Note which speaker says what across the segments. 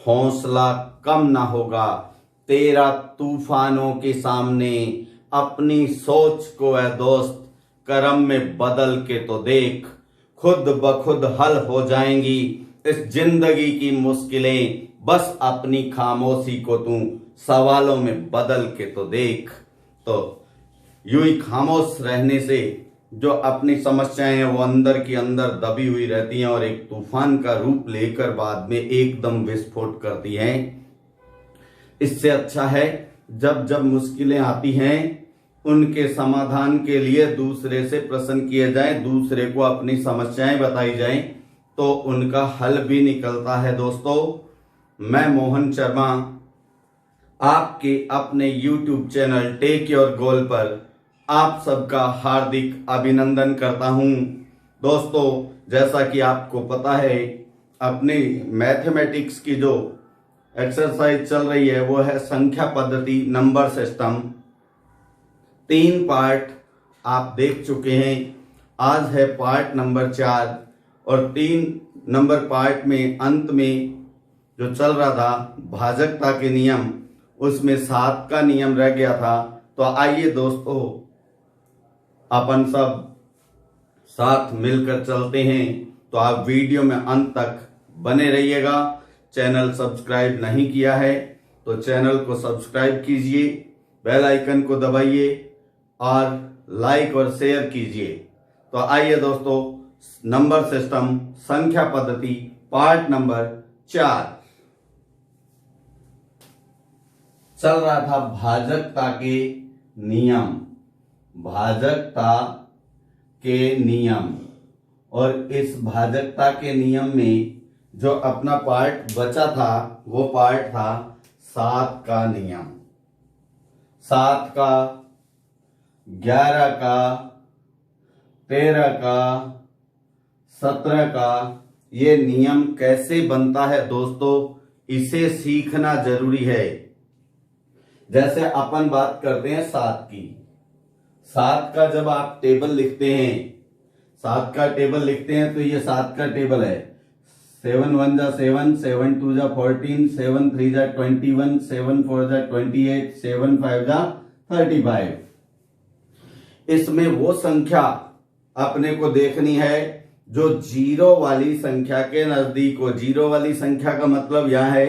Speaker 1: हौसला कम ना होगा। तेरा तूफानों के सामने अपनी सोच को है दोस्त कर्म में बदल के तो देख। खुद ब खुद हल हो जाएंगी इस जिंदगी की मुश्किलें, बस अपनी खामोशी को तू सवालों में बदल के तो देख। तो यूं ही खामोश रहने से जो अपनी समस्याएं हैं वो अंदर की अंदर दबी हुई रहती हैं और एक तूफान का रूप लेकर बाद में एकदम विस्फोट करती हैं। इससे अच्छा है जब जब मुश्किलें आती हैं उनके समाधान के लिए दूसरे से प्रश्न किए जाएं, दूसरे को अपनी समस्याएं बताई जाएं तो उनका हल भी निकलता है। दोस्तों, मैं मोहन शर्मा आपके अपने YouTube channel take your goal पर आप सबका हार्दिक अभिनंदन करता हूं। दोस्तों, जैसा कि आपको पता है अपनी मैथमेटिक्स की जो एक्सरसाइज चल रही है वो है संख्या पद्धति नंबर सिस्टम। 3 पार्ट आप देख चुके हैं, आज है पार्ट नंबर 4 और 3 नंबर पार्ट में अंत में जो चल रहा था भाजकता के नियम, उसमें 7 का नियम रह गया था। तो आइए दोस्तों अपन सब साथ मिलकर चलते हैं। तो आप वीडियो में अंत तक बने रहिएगा। चैनल सब्सक्राइब नहीं किया है तो चैनल को सब्सक्राइब कीजिए, बेल आइकन को दबाइए और लाइक और शेयर कीजिए। तो आइए दोस्तों, नंबर सिस्टम संख्या पद्धति पार्ट नंबर 4 चल रहा था भाजकता के नियम। भाजकता के नियम, और इस भाजकता के नियम में जो अपना पार्ट बचा था वो पार्ट था 7 का नियम। 7 का, 11 का, 13 का, 17 का ये नियम कैसे बनता है दोस्तों, इसे सीखना जरूरी है। जैसे अपन बात करते हैं 7 की। 7 का जब आप टेबल लिखते हैं, 7 का टेबल लिखते हैं तो ये 7 का टेबल है। 7 1 जा 7, 7 2 जा 14, 7 3 जा 21, 7 4 जा 28, 7 5 जा 35। इसमें वो संख्या अपने को देखनी है जो जीरो वाली संख्या के नजदीक हो। जीरो वाली संख्या का मतलब यह है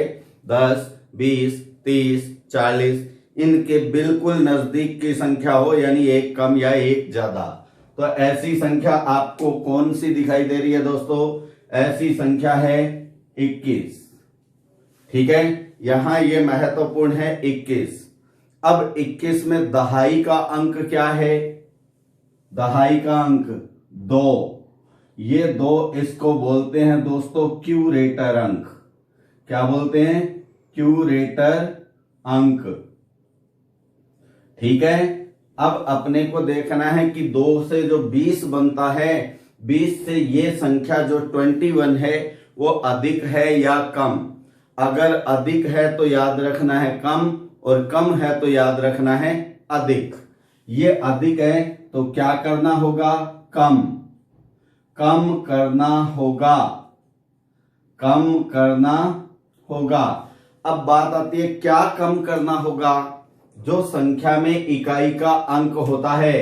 Speaker 1: 10, 20, 30, 40 इनके बिल्कुल नजदीक की संख्या हो, यानी एक कम या एक ज्यादा। तो ऐसी संख्या आपको कौन सी दिखाई दे रही है दोस्तों? ऐसी संख्या है 21। ठीक है, यहां ये महत्वपूर्ण है 21। अब 21 में दहाई का अंक क्या है? दहाई का अंक 2। ये 2 इसको बोलते हैं दोस्तों क्यूरेटर अंक। क्या बोलते हैं? क्यूरेटर अंक। ठीक है, अब अपने को देखना है कि 2 से जो 20 बनता है, 20 से ये संख्या जो 21 है वो अधिक है या कम। अगर अधिक है तो याद रखना है कम, और कम है तो याद रखना है अधिक। ये अधिक है तो क्या करना होगा? कम। कम करना होगा, कम करना होगा। अब बात आती है क्या कम करना होगा? जो संख्या में इकाई का अंक होता है,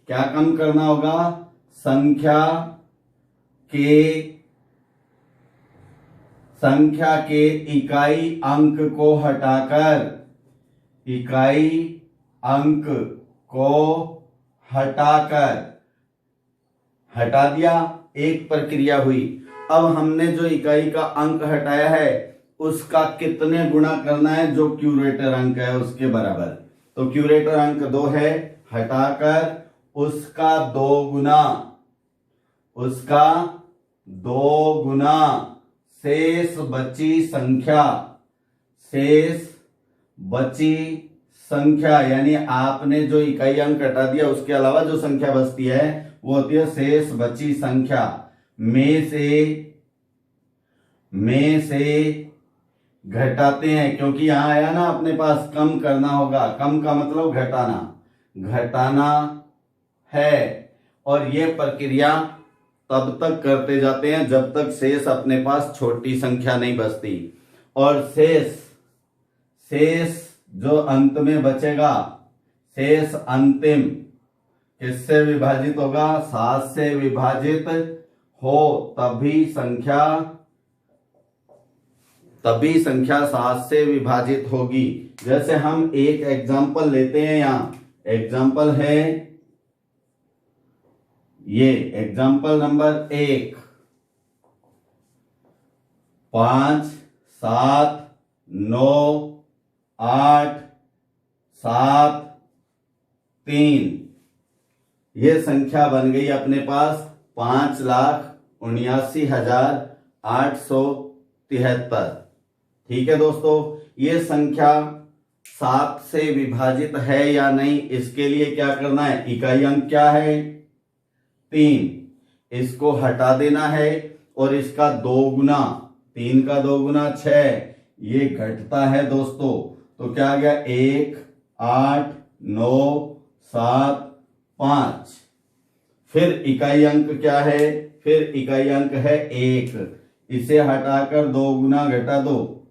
Speaker 1: क्या कम करना होगा? संख्या के इकाई अंक को हटाकर, इकाई अंक को हटाकर, हटा दिया, एक प्रक्रिया हुई। अब हमने जो इकाई का अंक हटाया है उसका कितने गुणा करना है? जो क्यूरेटर अंक है उसके बराबर। तो क्यूरेटर अंक 2 है, हटाकर उसका 2 गुना, उसका 2 गुना शेष बची संख्या, शेष बची संख्या, यानी आपने जो इकाई अंक हटा दिया उसके अलावा जो संख्या बचती है वो होती है शेष बची संख्या। में से घटाते हैं, क्योंकि यहां आया ना अपने पास कम करना होगा। कम का मतलब घटाना, घटाना है। और ये प्रक्रिया तब तक करते जाते हैं जब तक शेष अपने पास छोटी संख्या नहीं बचती। और शेष शेष जो अंत में बचेगा, शेष अंतिम किससे विभाजित होगा? 7 से विभाजित हो तभी संख्या 7 से विभाजित होगी। जैसे हम एक एग्जाम्पल लेते हैं, यहां एग्जाम्पल है ये एग्जाम्पल नंबर 1, 5 7 9 8 7 3, ये संख्या बन गई अपने पास 5,79,873। ठीक है दोस्तों, ये संख्या 7 से विभाजित है या नहीं, इसके लिए क्या करना है? इकाई अंक क्या है? 3, इसको हटा देना है और इसका 2 गुना, 3 का 2 गुना 6, ये घटता है दोस्तों। तो क्या आ गया? 1 8 9 7 5। फिर इकाई अंक क्या है? फिर इकाई अंक है 1, इसे हटाकर 2 गुना घटा दो,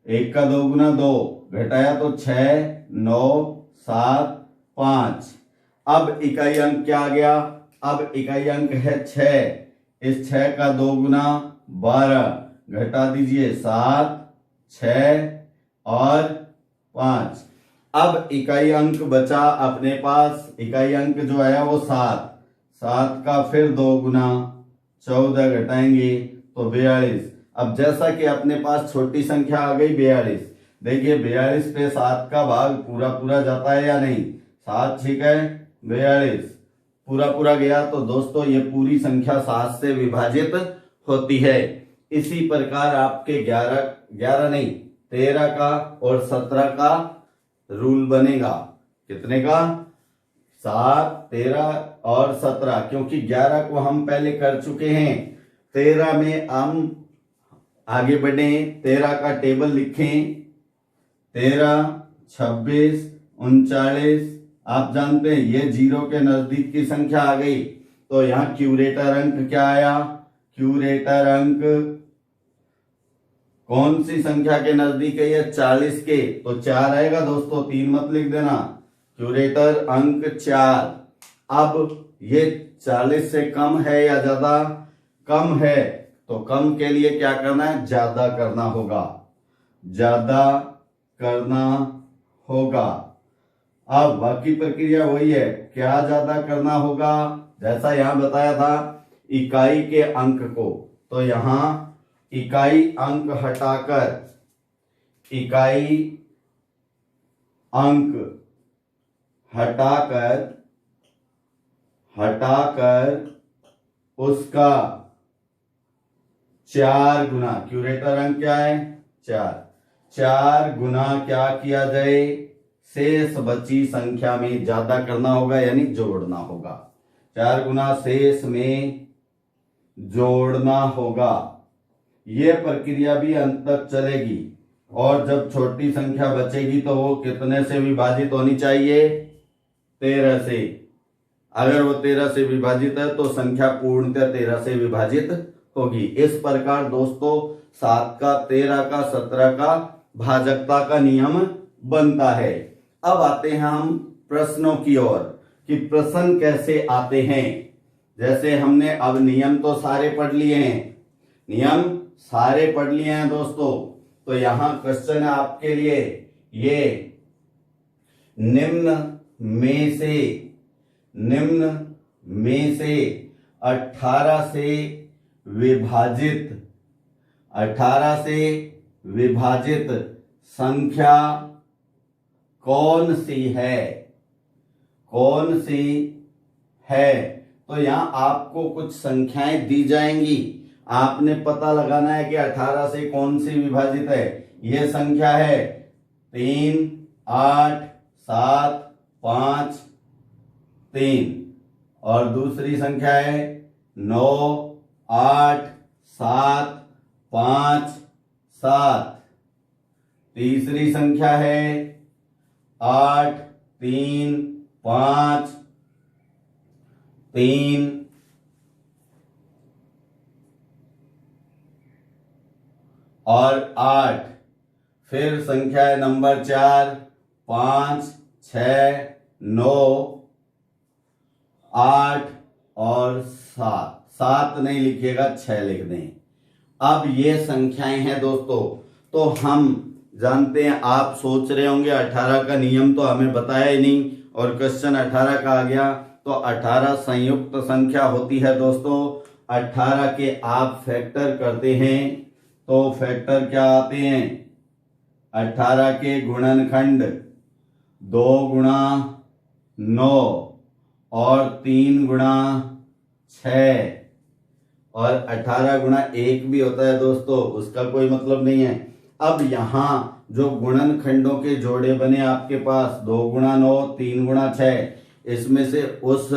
Speaker 1: 1 का 2 गुना 2, घटाया तो 6 9 7 5। अब इकाई अंक क्या आ गया? अब इकाई अंक है 6, इस 6 का 2 गुना 12, घटा दीजिए 7 6 और 5। अब इकाई अंक बचा अपने पास, इकाई अंक जो है वो 7, 7 का फिर 2 गुना 14, घटाएंगे तो 42। अब जैसा कि अपने पास छोटी संख्या आ गई 42, देखिए 42 पे 7 का भाग पूरा पूरा जाता है या नहीं? 7 ठीक है, 42 पूरा पूरा गया, तो दोस्तों ये पूरी संख्या 7 से विभाजित होती है। इसी प्रकार आपके 11 नहीं 13 का और 17 का रूल बनेगा। कितने का? 7 13 और 17, क्योंकि 11 को हम पहले कर चुके हैं। 13 में हम आगे बढ़े, 13 का टेबल लिखें। 13 26 39, आप जानते हैं ये 0 के नजदीक की संख्या आ गई, तो यहाँ क्यूरेटर अंक क्या आया? क्यूरेटर अंक कौन सी संख्या के नजदीक है? ये 40 के, तो 4 आएगा दोस्तों, 3 मत लिख देना। क्यूरेटर अंक 4। अब ये 40 से कम है या ज्यादा? कम है, तो कम के लिए क्या करना है? ज्यादा करना होगा, ज्यादा करना होगा। अब बाकी प्रक्रिया वही है, क्या ज्यादा करना होगा? जैसा यहां बताया था इकाई के अंक को, तो यहां इकाई अंक हटाकर, इकाई अंक हटाकर उसका 4 गुना, क्यूरेटर अंक क्या है? 4 गुना क्या किया जाए? शेष बची संख्या में ज्यादा करना होगा, यानी जोड़ना होगा। 4 गुना शेष में जोड़ना होगा। यह प्रक्रिया भी अंत तक चलेगी, और जब छोटी संख्या बचेगी तो वो कितने से विभाजित होनी चाहिए? 13 से। अगर वो 13 से विभाजित है तो संख्या पूर्णतः 13 से विभाजित होगी। इस प्रकार दोस्तों 7 का 13 का 17 का भाजकता का नियम बनता है। अब आते हैं हम प्रश्नों की ओर कि प्रश्न कैसे आते हैं। जैसे हमने अब नियम तो सारे पढ़ लिए हैं, नियम सारे पढ़ लिए हैं दोस्तों, तो यहां क्वेश्चन है आपके लिए, ये निम्न में से 18 से विभाजित संख्या कौन सी है? तो यहां आपको कुछ संख्याएं दी जाएंगी, आपने पता लगाना है कि 18 से कौन सी विभाजित है। यह संख्या है 3 8 7 5 3, और दूसरी संख्या है 9 8 7 5 7, तीसरी संख्या है 8 3 5 3 और 8। फिर संख्या है नंबर 4, 5, 6, 9, 8 और 7। 7 नहीं लिखिएगा, 6 लिख दें। अब ये संख्याएं हैं दोस्तों, तो हम जानते हैं, आप सोच रहे होंगे 18 का नियम तो हमें बताया ही नहीं और क्वेश्चन 18 का आ गया। तो 18 संयुक्त संख्या होती है दोस्तों। 18 के आप फैक्टर करते हैं तो फैक्टर क्या आते हैं? 18 के गुणनखंड 2 गुणा 9 और 3 गुणा 6 और 18 गुणा 1 भी होता है दोस्तों, उसका कोई मतलब नहीं है। अब यहाँ जो गुणनखंडों के जोड़े बने आपके पास 2 गुणा 9, 3 गुणा 6, इसमें से उस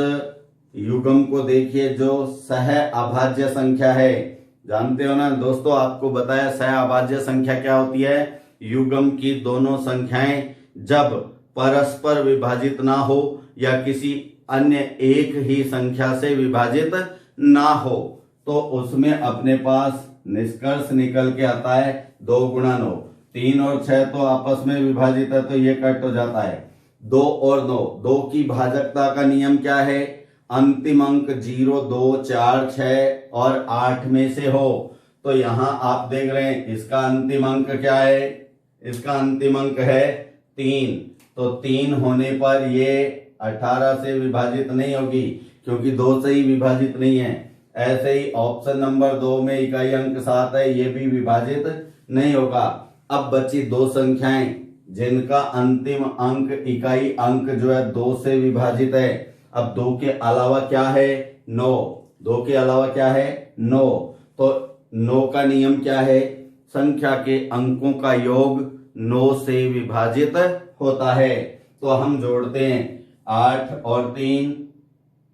Speaker 1: युग्म को देखिए जो सह अभाज्य संख्या है। जानते हो ना दोस्तों, आपको बताया सह अभाज्य संख्या क्या होती है? युग्म की दोनों संख्याएं जब परस्पर विभाजित ना हो या किसी अन्य एक ही संख्या से विभाजित ना हो तो उसमें अपने पास निष्कर्ष निकल के आता है 2 गुणा 9। 3 और 6 तो आपस में विभाजित है तो ये कट हो जाता है। 2 और 9, 2 की भाजकता का नियम क्या है? अंतिम अंक 0, 2, 4, 6 और 8 में से हो। तो यहाँ आप देख रहे हैं इसका अंतिम अंक क्या है? इसका अंतिम अंक है 3। तो 3 होने पर ये 18 से विभाजित नहीं होगी क्योंकि 2 से ही विभाजित नहीं है। ऐसे ही ऑप्शन नंबर 2 में इकाई अंक 7 है, ये भी विभाजित नहीं होगा। अब बची 2 संख्याएं जिनका अंतिम अंक इकाई अंक जो है 2 से विभाजित है। अब 2 के अलावा क्या है? 9। 2 के अलावा क्या है? 9। तो 9 का नियम क्या है? संख्या के अंकों का योग 9 से विभाजित होता है। तो हम जोड़ते हैं 8 और 3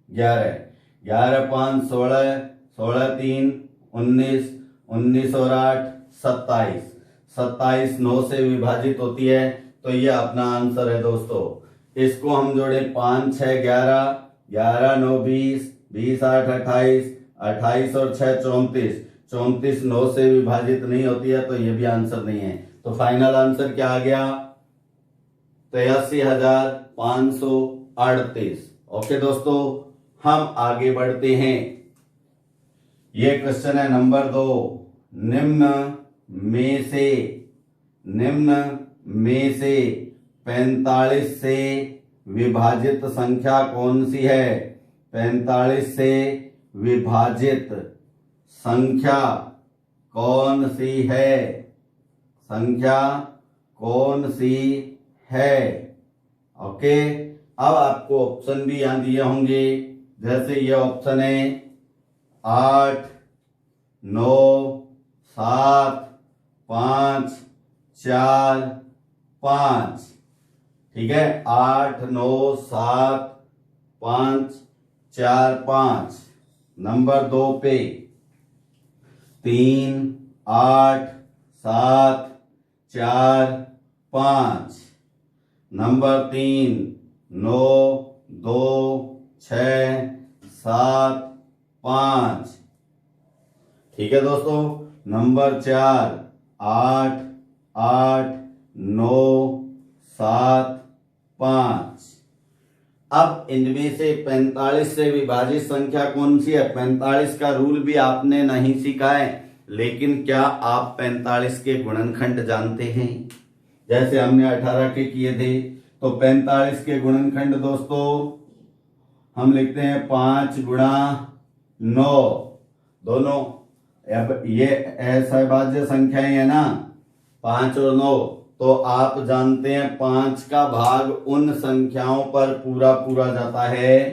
Speaker 1: 11, 11 5 16, 16 3 19, 19 और 8 27, 27 9 से विभाजित होती है। तो ये अपना आंसर है दोस्तों। इसको हम जोड़े 5 6 11, 11 9 20, 20 8 28, 28 और 6 34, 34 9 से विभाजित नहीं होती है तो ये भी आंसर नहीं है। तो फाइनल आंसर क्या आ गया? 83,538। ओके दोस्तों, हम आगे बढ़ते हैं। ये क्वेश्चन है नंबर 2। निम्न में से 45 से विभाजित संख्या कौन सी है? 45 से विभाजित संख्या कौन सी है? संख्या कौन सी है? ओके, अब आपको ऑप्शन भी यहां दिए होंगे। जैसे ये ऑप्शन है 8 9 7 5 4 5। ठीक है, 8 9 7 5 4 5। नंबर 2 पे 3 8 7 4 5। नंबर 3 9 2 6 7 5। ठीक है दोस्तों, नंबर 4 8 8 9 7 5। अब इनमें से 45 से विभाजित संख्या कौन सी है? 45 का रूल भी आपने नहीं सीखा है, लेकिन क्या आप 45 के गुणनखंड जानते हैं? जैसे हमने 18 के किए थे, तो 45 के गुणनखंड दोस्तों हम लिखते हैं 5 गुणा 9 दोनों। अब ये असहभाज्य संख्याएं है ना, 5 और 9। तो आप जानते हैं 5 का भाग उन संख्याओं पर पूरा पूरा जाता है।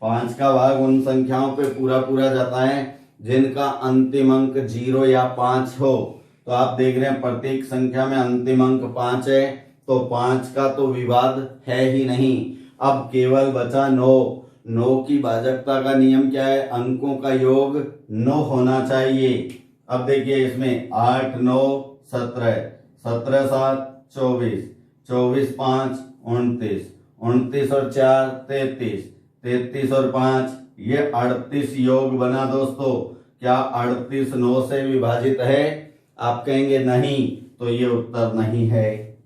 Speaker 1: 5 का भाग उन संख्याओं पे पूरा पूरा जाता है जिनका अंतिम अंक 0 या 5 हो। तो आप देख रहे हैं प्रत्येक संख्या में अंतिम अंक 5 है, तो 5 का तो विवाद है ही नहीं। अब केवल बचा 9। 9 की भाजकता का नियम क्या है? अंकों का योग 9 होना चाहिए। अब देखिए इसमें 8 9 17, 17 7 24, 24 5 29, 29 और 4 33, 33 और 5 ये 38 योग बना दोस्तों। क्या 38 9 से विभाजित है? आप कहेंगे नहीं, तो ये उत्तर नहीं है।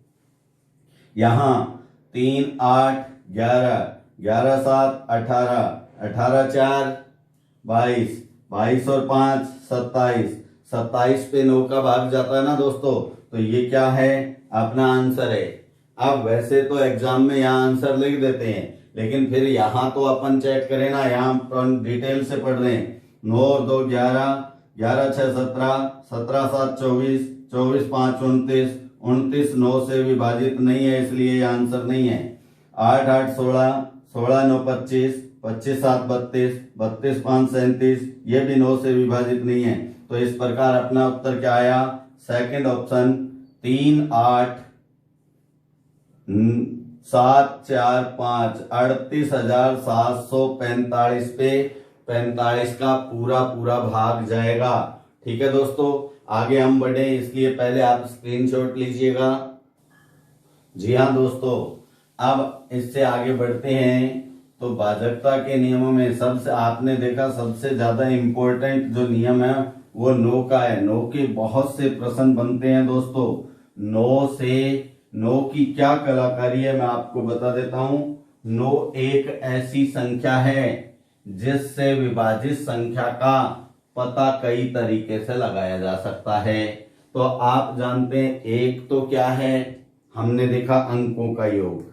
Speaker 1: यहाँ 3 8 11, 11 7 18, 18 4 22, 22 और 5 27, 27 पे 9 का भाग जाता है ना दोस्तों, तो ये क्या है, अपना आंसर है। अब वैसे तो एग्जाम में यहाँ आंसर लिख देते हैं, लेकिन फिर यहाँ तो अपन चेक करें ना, यहाँ अपन डिटेल से पढ़ रहे हैं। 9 और 2 11, 11 6 17, 17 7 24, 24 5 29, 29 9 से विभाजित नहीं है, इसलिए ये आंसर नहीं है। 8 8 16, 16 9 25, 25 7 32, 32 5 37, ये भी 9 से विभाजित नहीं है। तो इस प्रकार अपना उत्तर क्या आया, सेकंड ऑप्शन 3 8 7 4 5, 38,745 पे 45 का पूरा पूरा भाग जाएगा। ठीक है दोस्तों, आगे हम बढ़े इसलिए पहले आप स्क्रीनशॉट लीजिएगा। जी हाँ दोस्तों, अब इससे आगे बढ़ते हैं। तो भाजकता के नियमों में सबसे आपने देखा सबसे ज्यादा इंपॉर्टेंट जो नियम है वो नो का है। नो के बहुत से प्रश्न बनते हैं दोस्तों। नो की क्या कलाकारी है मैं आपको बता देता हूं। नो एक ऐसी संख्या है जिससे विभाजित संख्या का पता कई तरीके से लगाया जा सकता है। तो आप जानते हैं एक तो क्या है, हमने देखा अंकों का योग।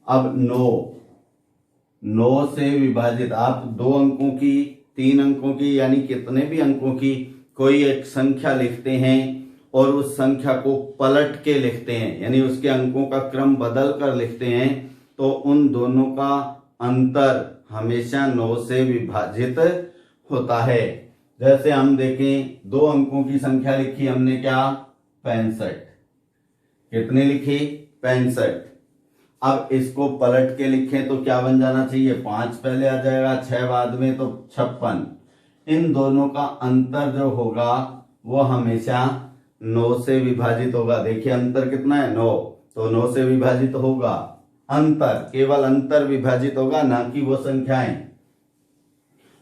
Speaker 1: अब नो से विभाजित आप 2 अंकों की, 3 अंकों की, यानी कितने भी अंकों की कोई एक संख्या लिखते हैं और उस संख्या को पलट के लिखते हैं, यानी उसके अंकों का क्रम बदल कर लिखते हैं, तो उन दोनों का अंतर हमेशा 9 से विभाजित होता है। जैसे हम देखें 2 अंकों की संख्या लिखी हमने, क्या 65, कितने लिखी 65। अब इसको पलट के लिखें तो क्या बन जाना चाहिए, 5 पहले आ जाएगा, 6 बाद में, तो 56। इन दोनों का अंतर जो होगा वो हमेशा 9 से विभाजित होगा। देखिए अंतर कितना है 9, तो 9 से विभाजित होगा। अंतर, केवल अंतर विभाजित होगा, ना कि वो संख्याएं।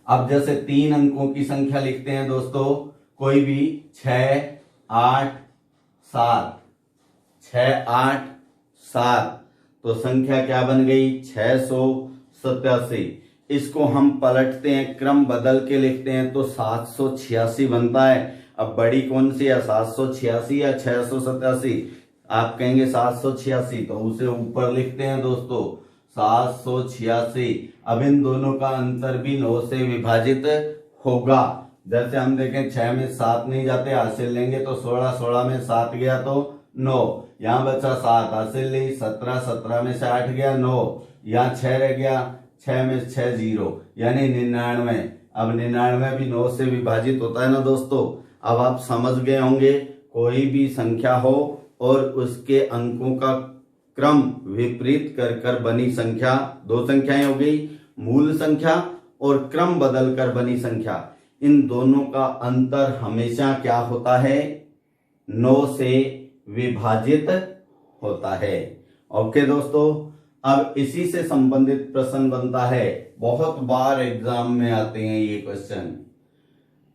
Speaker 1: अब जैसे 3 अंकों की संख्या लिखते हैं दोस्तों, कोई भी 6 8 7, 6 8 7, तो संख्या क्या बन गई 687। इसको हम पलटते हैं, क्रम बदल के लिखते हैं तो 786 बनता है। अब बड़ी कौन सी है, 786 या 687? आप कहेंगे 786, तो उसे ऊपर लिखते हैं दोस्तों 786। अब इन दोनों का अंतर भी 9 से विभाजित होगा। जैसे हम देखें 6 में 7 नहीं जाते, हासिल लेंगे तो 16, 16 में 7 गया तो 9, यहाँ बचा 7, हासिल ली 17, 17 में से 8 गया 9, यहाँ 6 रह गया, 6 में 6 0, यानी 99। अब 99 भी 9 से विभाजित होता है ना दोस्तों। अब आप समझ गए होंगे, कोई भी संख्या हो और उसके अंकों का क्रम विपरीत कर कर बनी संख्या, 2 संख्याएं हो गई, मूल संख्या और क्रम बदल कर बनी संख्या, इन दोनों का अंतर हमेशा क्या होता है, 9 से विभाजित होता है। ओके दोस्तों, अब इसी से संबंधित प्रश्न बनता है, बहुत बार एग्जाम में आते हैं ये क्वेश्चन।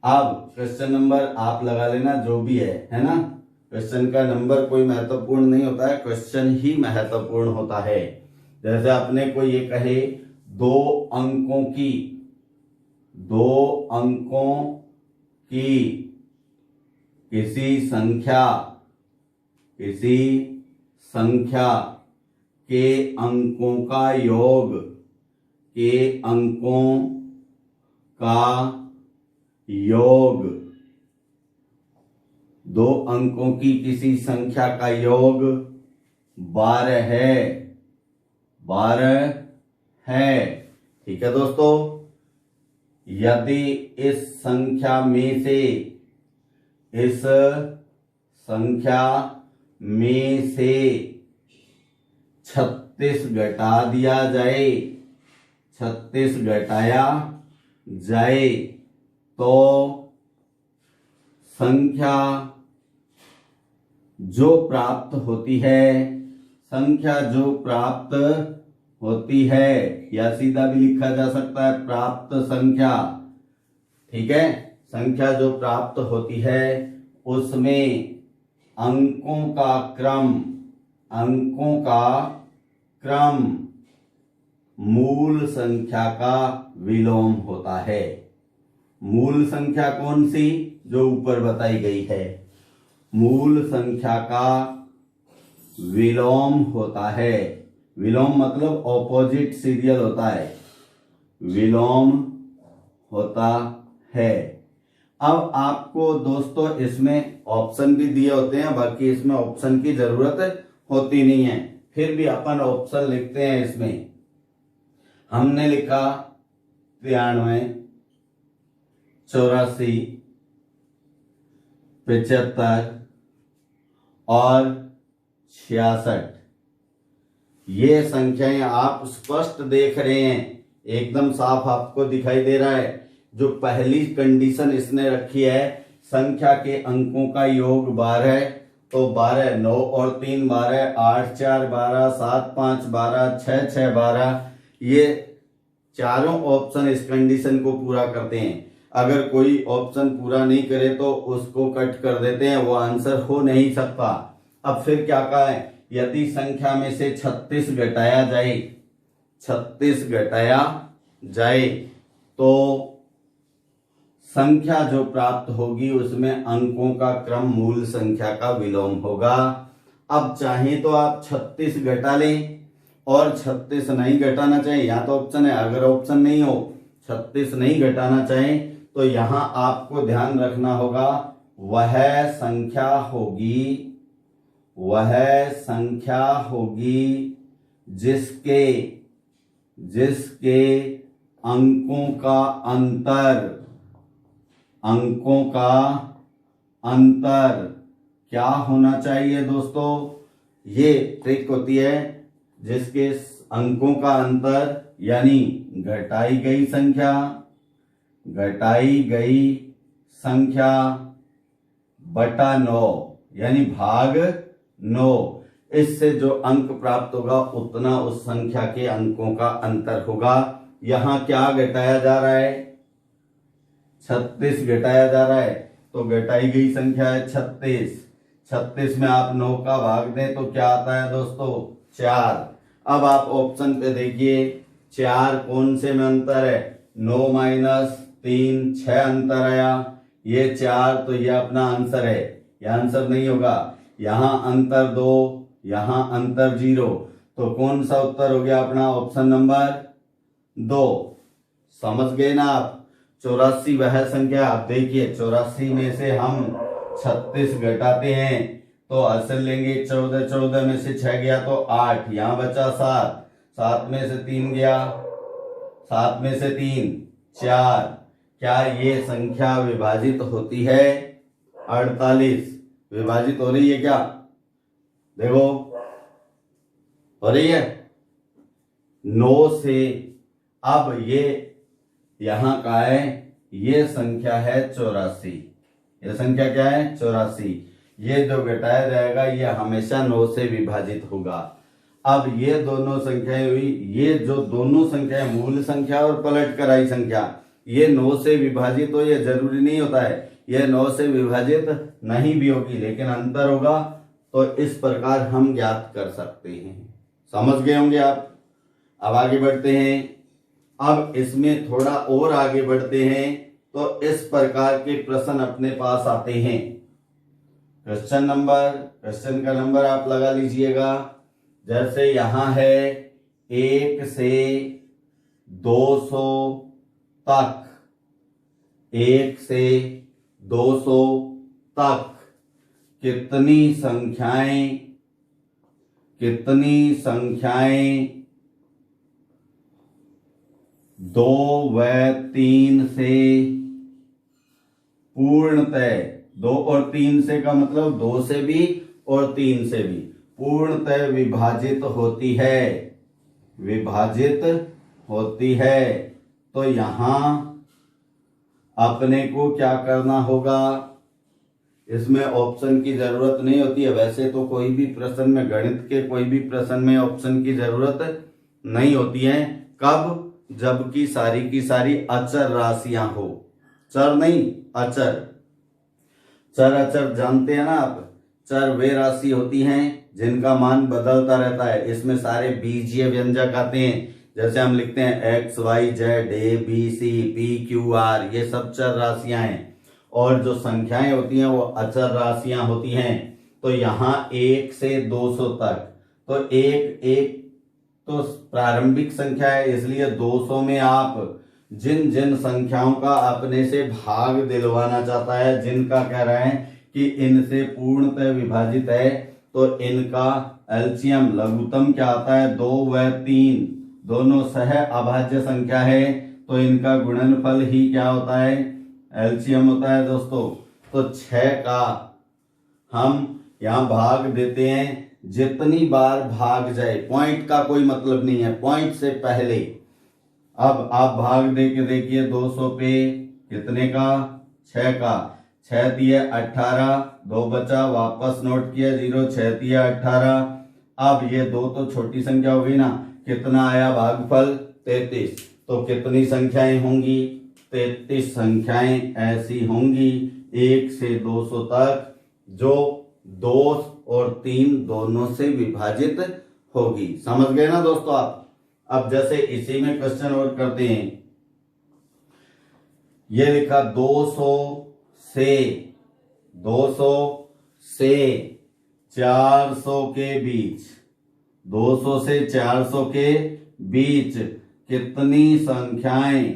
Speaker 1: अब क्वेश्चन नंबर आप लगा लेना जो भी है ना। क्वेश्चन का नंबर कोई महत्वपूर्ण नहीं होता है, क्वेश्चन ही महत्वपूर्ण होता है। जैसे आपने कोई ये कहे 2 अंकों की किसी संख्या के अंकों का योग, 2 अंकों की किसी संख्या का योग 12 है। ठीक है दोस्तों, यदि इस संख्या में से 36 घटा दिया जाए, 36 घटाया जाए, तो संख्या जो प्राप्त होती है, या सीधा भी लिखा जा सकता है प्राप्त संख्या। ठीक है, संख्या जो प्राप्त होती है उसमें अंकों का क्रम मूल संख्या का विलोम होता है। मूल संख्या कौन सी? जो ऊपर बताई गई है। मूल संख्या का विलोम होता है। विलोम मतलब ऑपोजिट सीरियल होता है, विलोम होता है। अब आपको दोस्तों इसमें ऑप्शन भी दिए होते हैं, बाकी इसमें ऑप्शन की जरूरत होती नहीं है, फिर भी अपन ऑप्शन लिखते हैं। इसमें हमने लिखा 93, 84, 75 और 66। ये संख्याएं आप स्पष्ट देख रहे हैं, एकदम साफ आपको दिखाई दे रहा है। जो पहली कंडीशन इसने रखी है, संख्या के अंकों का योग 12, तो 12, 9 और 3 12, 8 4 12, 7 5 12, 6 6 12। ये चारों ऑप्शन इस कंडीशन को पूरा करते हैं। अगर कोई ऑप्शन पूरा नहीं करे तो उसको कट कर देते हैं, वो आंसर हो नहीं सकता। अब फिर क्या कहा है? यदि संख्या में से 36 घटाया जाए तो संख्या जो प्राप्त होगी उसमें अंकों का क्रम मूल संख्या का विलोम होगा। अब चाहे तो आप 36 घटा लें और 36 नहीं घटाना चाहिए, यहाँ तो ऑप्शन है। अगर ऑप्शन नहीं हो, 36 नहीं घटाना चाहे, तो यहां आपको ध्यान रखना होगा वह संख्या होगी जिसके अंकों का अंतर क्या होना चाहिए दोस्तों? ये ट्रिक होती है, जिसके अंकों का अंतर यानी घटाई गई संख्या बटा 9 यानी भाग 9, इससे जो अंक प्राप्त होगा उतना उस संख्या के अंकों का अंतर होगा। यहां क्या घटाया जा रहा है? 36 घटाया जा रहा है, तो घटाई गई संख्या है 36। 36 में आप 9 का भाग दें तो क्या आता है दोस्तों? 4। अब आप ऑप्शन पे देखिए, 4 कौन से में अंतर है? 9 माइनस 3, 6 अंतर आया। ये 4, तो ये अपना आंसर है, ये आंसर नहीं होगा। यहां अंतर 2, यहां अंतर 0, तो कौन सा उत्तर हो गया अपना? Option number 2। समझ गए ना आप? 84 वह संख्या, आप देखिए 84 में से हम 36 घटाते हैं तो असल लेंगे 14, 14 में से 6 गया तो 8, यहां बचा 7, 7 में से 3 गया, 7 में से 3 4। क्या ये संख्या विभाजित होती है? 48 विभाजित हो रही है क्या? देखो हो रही है 9 से। अब ये यहां का है, ये संख्या है 84। ये संख्या क्या है? 84। ये जो घटाया जाएगा ये हमेशा 9 से विभाजित होगा। अब ये दोनों संख्याएं हुई, ये जो दोनों संख्याएं मूल संख्या और पलट कर आई संख्या, ये 9 से विभाजित हो, ये जरूरी नहीं होता है। ये 9 से विभाजित नहीं भी होगी, लेकिन अंतर होगा, तो इस प्रकार हम ज्ञात कर सकते हैं। समझ गए होंगे आप? अब आगे बढ़ते हैं। अब इसमें थोड़ा और आगे बढ़ते हैं तो इस प्रकार के प्रश्न अपने पास आते हैं। क्वेश्चन का नंबर आप लगा लीजिएगा। जैसे यहां है 1 से 200 तक, 1 से 200 तक कितनी संख्याएं 2 व 3 से पूर्णतः, 2 और 3 से का मतलब 2 से भी और 3 से भी पूर्णतः विभाजित होती है। तो यहां अपने को क्या करना होगा? इसमें ऑप्शन की जरूरत नहीं होती है। वैसे तो कोई भी प्रश्न में, गणित के कोई भी प्रश्न में ऑप्शन की जरूरत नहीं होती है। कब? जबकि सारी की सारी अचर राशियां हो, चर नहीं अचर। चर अचर जानते हैं ना आप, चर वे राशि होती हैं जिनका मान बदलता रहता है। इसमें सारे बीजीय व्यंजक आते हैं, जैसे हम लिखते हैं X Y Z A B C P Q R, ये सब चर राशियां हैं। और जो संख्याएं होती हैं वो अचर राशियां होती हैं। तो यहाँ 1 से 200 तक, तो एक तो प्रारंभिक संख्या है, इसलिए 200 में आप जिन जिन संख्याओं का अपने से भाग दिलवाना चाहता है, जिनका कह रहे हैं कि इनसे पूर्णतः विभाजित है, तो इनका एलसीएम लघुत्तम क्या आता है, 2 व 3 दोनों सह अभाज्य संख्या है, तो इनका गुणनफल ही क्या होता है, एलसीएम होता है दोस्तों। तो 6 का हम यहां भाग देते हैं, जितनी बार भाग जाए, पॉइंट का कोई मतलब नहीं है, पॉइंट से पहले। अब आप भाग दे के देखिए 200 पे कितने का, 6 का, 6 दिए 18, 2 बचा, वापस नोट किया 0, 6 दिया 18। अब ये 2 तो छोटी संख्या हो गई ना, कितना आया भागफल 33। तो कितनी संख्याएं होंगी, 33 संख्याएं ऐसी होंगी 1 से 200 तक, जो 2 और 3 दोनों से विभाजित होगी। समझ गए ना दोस्तों आप। अब जैसे इसी में क्वेश्चन और करते हैं, ये लिखा 200 से 400 के बीच, 200 से 400 के बीच कितनी संख्याएं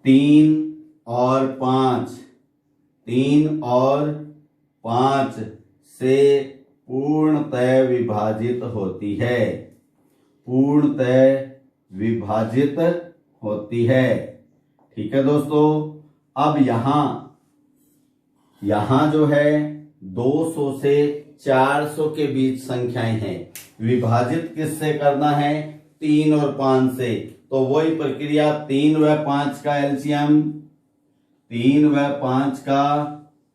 Speaker 1: 3 और 5 से पूर्णतः विभाजित होती है, पूर्णतः विभाजित होती है। ठीक है दोस्तों। अब यहां जो है 200 से 400 के बीच संख्याएं हैं, विभाजित किससे करना है, 3 और 5 से। तो वही प्रक्रिया, 3 व 5 का एलसीएम, 3 व 5 का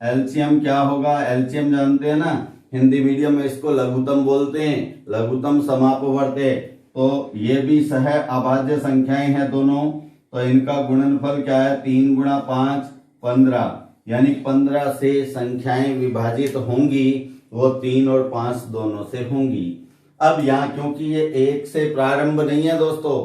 Speaker 1: एलसीएम क्या होगा, एलसीएम जानते हैं ना, हिंदी मीडियम में इसको लघुत्तम बोलते हैं, लघुत्तम समापवर्ते। तो ये भी सह अभाज्य संख्याएं हैं दोनों, तो इनका गुणनफल क्या है, 3 गुणा 5 15, यानी 15 से संख्याएं विभाजित होंगी, वो 3 और 5 दोनों से होंगी। अब यहाँ क्योंकि ये 1 से प्रारंभ नहीं है दोस्तों,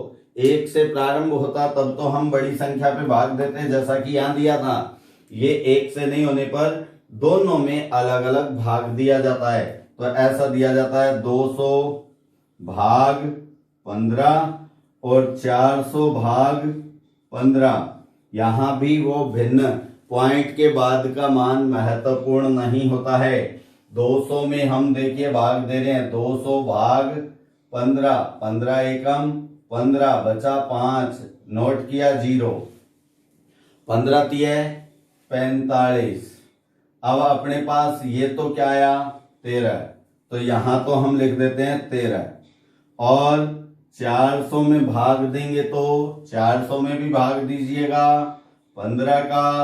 Speaker 1: 1 से प्रारंभ होता तब तो हम बड़ी संख्या पे भाग देते, जैसा कि यहाँ दिया था। ये 1 से नहीं होने पर दोनों में अलग अलग भाग दिया जाता है। तो ऐसा दिया जाता है 200 भाग 15 और 400 भाग 15। यहां भी वो भिन्न, पॉइंट के बाद का मान महत्वपूर्ण नहीं होता है। 200 में हम देखिए भाग दे रहे हैं, 200 भाग 15, 15 एकम 15, बचा 5, नोट किया 0, 15 तिये 45। अब अपने पास ये तो क्या आया 13, तो यहां तो हम लिख देते हैं 13। और 400 में भाग देंगे तो 400 में भी भाग दीजिएगा, 15 का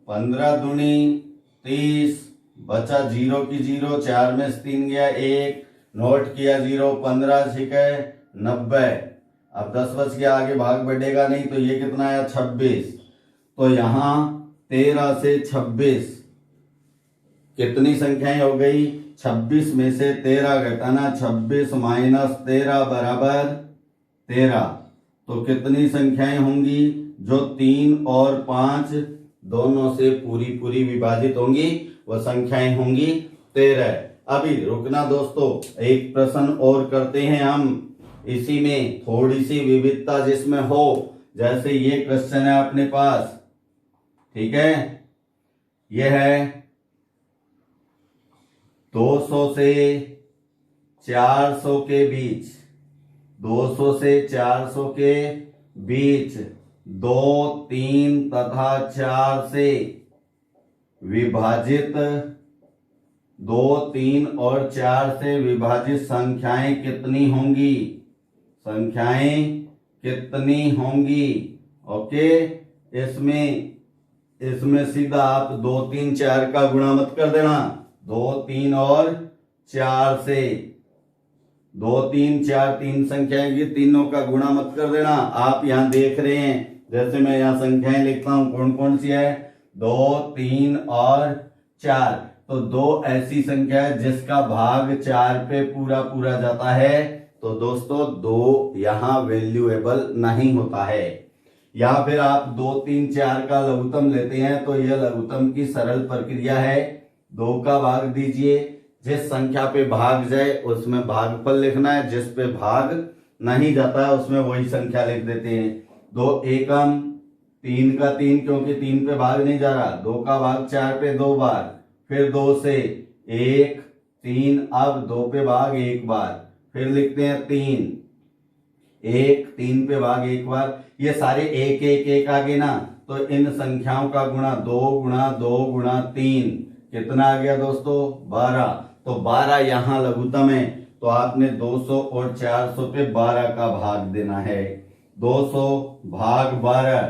Speaker 1: 15 दूनी 30, बचा 0 की 0, 4 में से 3 गया 1, नोट किया 0, 15 छिके 90। अब 10 बच गया, आगे भाग बढ़ेगा नहीं, तो ये कितना आया 26। तो यहां 13 से 26 कितनी संख्याएं हो गई, 26 में से 13 घटाना, 26 माइनस 13 बराबर 13। तो कितनी संख्याएं होंगी, जो 3 और 5 दोनों से पूरी विभाजित होंगी, वह संख्याएं होंगी 13। अभी रुकना दोस्तों, एक प्रश्न और करते हैं हम, इसी में थोड़ी सी विविधता जिसमें हो, जैसे ये क्वेश्चन है अपने पास, ठीक है। यह है 200 से 400 के बीच, 200 से 400 के बीच 2, 3 तथा 4 से विभाजित, 2, 3 और 4 से विभाजित संख्याएं कितनी होंगी, संख्याएं कितनी होंगी। ओके, इसमें सीधा आप 2, 3, 4 का गुणा मत कर देना, 2, 3 और 4 से, 2, 3, 4 तीन संख्याएं, तीनों का गुणा मत कर देना। आप यहां देख रहे हैं जैसे मैं यहाँ संख्याएं लिखता हूँ, कौन कौन सी है, 2, 3 और 4। तो 2 ऐसी संख्या है जिसका भाग 4 पे पूरा पूरा जाता है, तो दोस्तों 2 यहाँ वैल्यूएबल नहीं होता है। या फिर आप 2, 3, 4 का लघुत्तम लेते हैं तो यह लघुत्तम की सरल प्रक्रिया है। 2 का भाग दीजिए, जिस संख्या पे भाग जाए उसमें भागफल लिखना है, जिस पे भाग नहीं जाता है उसमें वही संख्या लिख देते हैं। 2 एकम, 3 का 3 क्योंकि 3 पे भाग नहीं जा रहा, 2 का भाग 4 पे 2 बार, फिर 2 से 1, 3, अब 2 पे भाग 1 बार, फिर लिखते हैं 3, 1, 3 पे भाग 1 बार। ये सारे 1 1 1 आगे ना, तो इन संख्याओं का गुणा 2 गुणा 2 गुणा 3 कितना आ गया दोस्तों, 12। तो 12 यहाँ लघुत्तम है, तो आपने 200 और 400 पे 12 का भाग देना है। 200 भाग 12,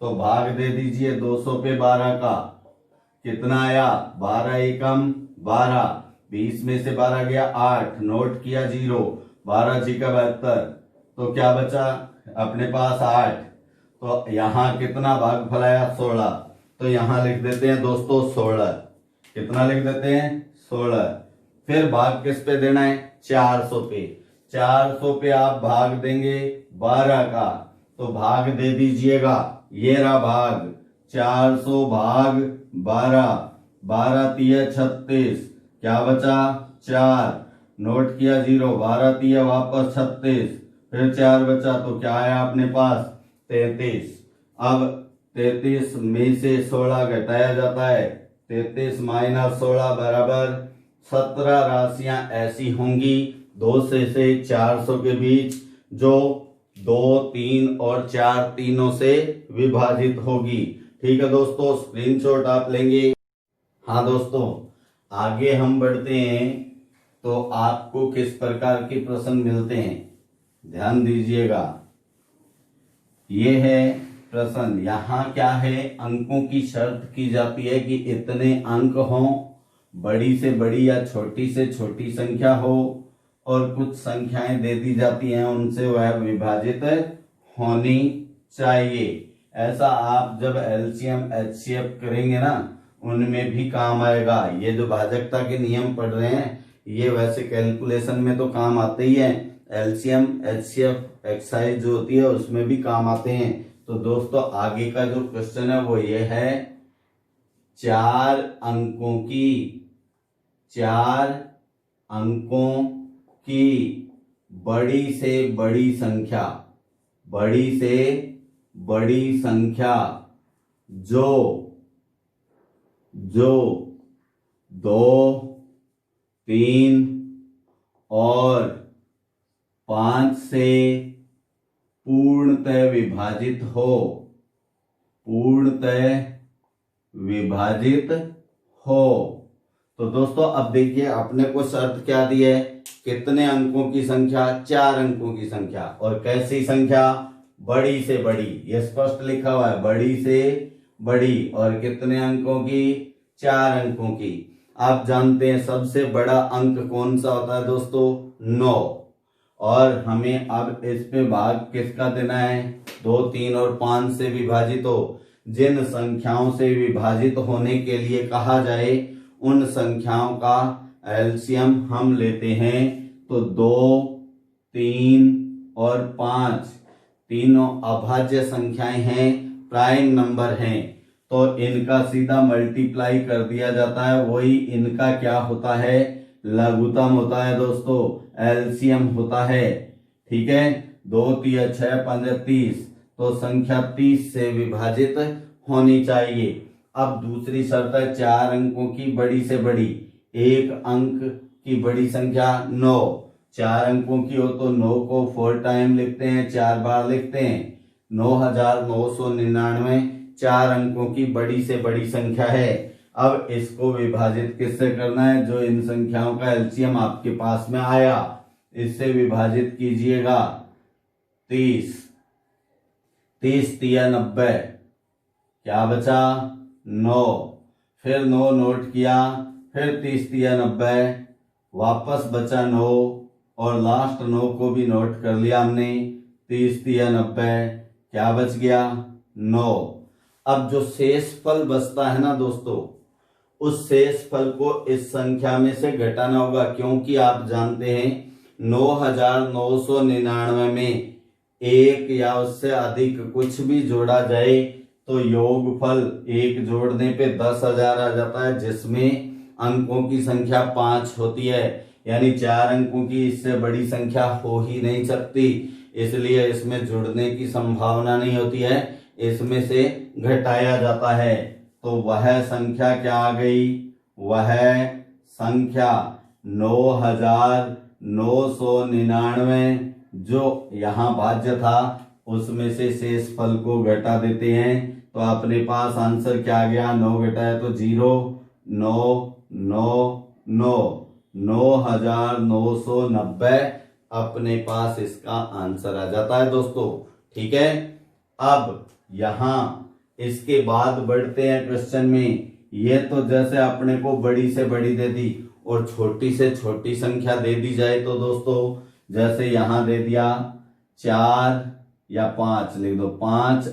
Speaker 1: तो भाग दे दीजिए 200 पे 12 का, कितना आया, 12 एकम 12, 20 में से 12 गया 8, नोट किया 0, 12 जी का 72, तो क्या बचा अपने पास 8। तो यहाँ कितना भागफल आया, 16। तो यहाँ लिख देते हैं दोस्तों 16, कितना लिख देते हैं, 16। फिर भाग किस पे देना है, 400 पे। 400 पे आप भाग देंगे 12 का, तो भाग दे दीजिएगा, ये रहा भाग, 400 भाग 12, 12 तिया 36, क्या बचा 4, नोट किया 0, 12 तिया वापस 36, फिर 4 बचा, तो क्या आया अपने पास 33। अब 33 में से 16 घटाया जाता है, 33 माइनस 16 बराबर 17 राशियां ऐसी होंगी 2 से 400 के बीच जो 2, 3 और 4 तीनों से विभाजित होगी। ठीक है दोस्तों, स्क्रीनशॉट आप लेंगे। हाँ दोस्तों, आगे हम बढ़ते हैं तो आपको किस प्रकार के प्रश्न मिलते हैं, ध्यान दीजिएगा। ये है प्रश्न, यहाँ क्या है, अंकों की शर्त की जाती है कि इतने अंक हों, बड़ी से बड़ी या छोटी से छोटी संख्या हो, और कुछ संख्याएं दे दी जाती हैं उनसे वह विभाजित होनी चाहिए। ऐसा आप जब एलसीएम एचसीएफ करेंगे ना, उनमें भी काम आएगा। ये जो भाजकता के नियम पढ़ रहे हैं, ये वैसे कैलकुलेशन में तो काम आते ही है, एलसीएम एचसीएफ एक्सरसाइज जो होती है उसमें भी काम आते हैं। तो दोस्तों आगे का जो क्वेश्चन है वो ये है, 4 अंकों की बड़ी से बड़ी संख्या, जो 2, 3 और 5 से पूर्णतः विभाजित हो। तो दोस्तों अब देखिए, अपने को शर्त क्या दी है, कितने अंकों की संख्या, 4 अंकों की संख्या, और कैसी संख्या, बड़ी से बड़ी, ये स्पष्ट लिखा हुआ है, बड़ी से बड़ी, और कितने अंकों की, 4 अंकों की। आप जानते हैं सबसे बड़ा अंक कौन सा होता है दोस्तों, 9, और हमें अब इस पे भाग किसका देना है, 2, 3 और 5 से विभाजित हो। जिन संख्याओं से विभाजित होने के लिए कहा जाए उन संख्याओं का एलसीएम हम लेते हैं। तो 2, 3 और 5 तीनों अभाज्य संख्याएं हैं, प्राइम नंबर हैं, तो इनका सीधा मल्टीप्लाई कर दिया जाता है, वही इनका क्या होता है, लघुत्तम होता है दोस्तों, एलसीएम होता है। ठीक है, 2 3 6 5 30, तो संख्या 30 से विभाजित होनी चाहिए। अब दूसरी शर्त है, 4 अंकों की बड़ी से बड़ी, 1 अंक की बड़ी संख्या 9, 4 अंकों की हो तो 9 को 4 टाइम लिखते हैं, 4 बार लिखते हैं, 9999 4 अंकों की बड़ी से बड़ी संख्या है। अब इसको विभाजित किससे करना है, जो इन संख्याओं का एलसीएम आपके पास में आया, इससे विभाजित कीजिएगा। 30 तिया 90, क्या बचा 9, फिर 9 नोट किया, फिर 30 तिया 90, वापस बचा 9, और लास्ट 9 को भी नोट कर लिया हमने, 30 तिया 90, क्या बच गया 9। अब जो शेष फल बचता है ना दोस्तों, उस शेष फल को इस संख्या में से घटाना होगा, क्योंकि आप जानते हैं 9,999 में एक या उससे अधिक कुछ भी जोड़ा जाए तो योगफल एक जोड़ने पे 10,000 आ जाता है, जिसमें अंकों की संख्या 5 होती है, यानी 4 अंकों की इससे बड़ी संख्या हो ही नहीं सकती, इसलिए इसमें जुड़ने की संभावना नहीं होती है, इसमें से घटाया जाता है। तो वह संख्या क्या आ गई, वह संख्या 9,999 जो यहाँ भाज्य था उसमें से शेष फल को घटा देते हैं, तो अपने पास आंसर क्या आ गया, 9 घटाया तो 0, 9 9 9 9,990 अपने पास इसका आंसर आ जाता है दोस्तों। ठीक है, अब यहां इसके बाद बढ़ते हैं क्वेश्चन में। ये तो जैसे अपने को बड़ी से बड़ी दे दी और छोटी से छोटी संख्या दे दी जाए तो दोस्तों, जैसे यहां दे दिया 4 या 5 लिख दो, 5